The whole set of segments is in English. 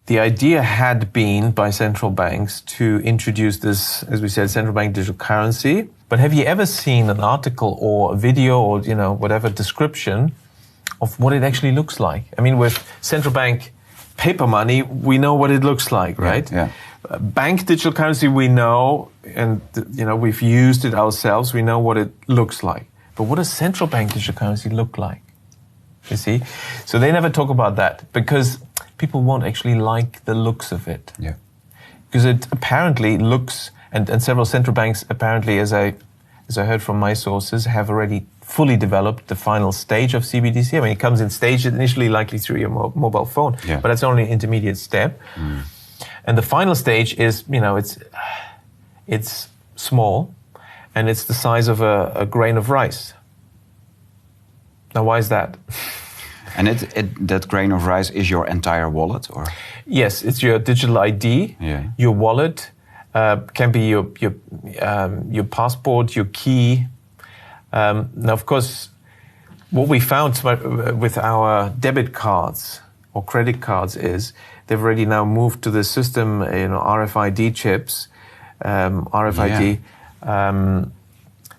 the idea had been by central banks to introduce this, as we said, central bank digital currency. But have you ever seen an article or a video or, whatever description of what it actually looks like? I mean, with central bank paper money, we know what it looks like, right? Yeah. Bank digital currency, we know, and, we've used it ourselves. We know what it looks like. But what does central bank digital currency look like? You see? So they never talk about that because people won't actually like the looks of it. Yeah. Because it apparently looks, and several central banks apparently, as I heard from my sources, have already fully developed the final stage of CBDC. I mean, it comes in stages, initially likely through your mobile phone, but that's only an intermediate step. And the final stage is, it's small, and it's the size of a grain of rice. Now, why is that? And that grain of rice is your entire wallet, or? Yes, it's your digital ID, your wallet, can be your passport, your key. Now, of course, what we found with our debit cards or credit cards is they've already now moved to the system, RFID chips, RFID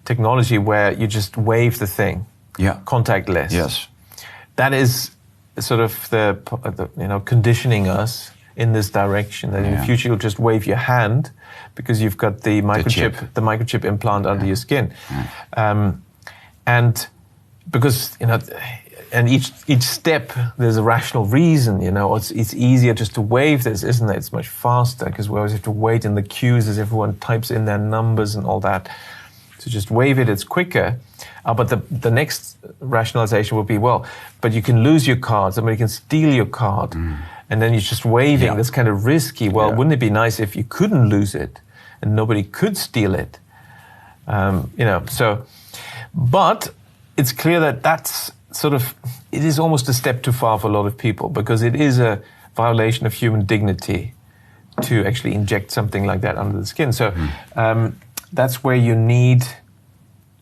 technology where you just wave the thing, contactless. Yes. That is sort of the conditioning us in this direction. That in the future you'll just wave your hand because you've got the microchip implant under your skin, and because and each step there's a rational reason. It's easier just to wave this, isn't it? It's much faster because we always have to wait in the queues as everyone types in their numbers and all that. So just wave it, it's quicker. But the next rationalization would be, but you can lose your card. Somebody can steal your card. And then you're just waving. That's kind of risky. Wouldn't it be nice if you couldn't lose it and nobody could steal it? But it's clear that that's it is almost a step too far for a lot of people because it is a violation of human dignity to actually inject something like that under the skin. So that's where you need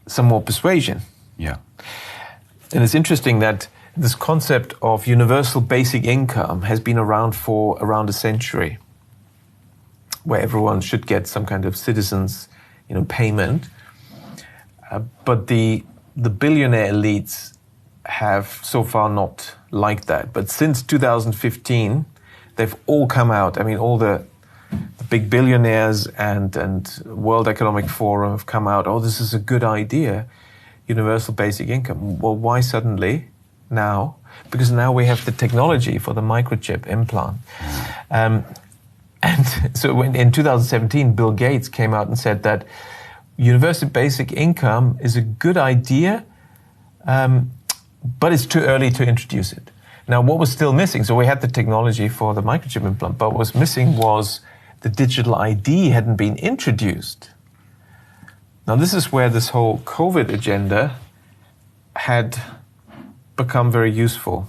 some more persuasion. Yeah. And it's interesting that this concept of universal basic income has been around for around a century, where everyone should get some kind of citizens, payment. But the billionaire elites have so far not liked that. But since 2015, they've all come out. I mean, all the big billionaires and World Economic Forum have come out, this is a good idea, universal basic income. Well, why suddenly now? Because now we have the technology for the microchip implant. And so in 2017, Bill Gates came out and said that universal basic income is a good idea, but it's too early to introduce it. Now, what was still missing? So we had the technology for the microchip implant, but what was missing was the digital ID hadn't been introduced. Now, this is where this whole COVID agenda had become very useful.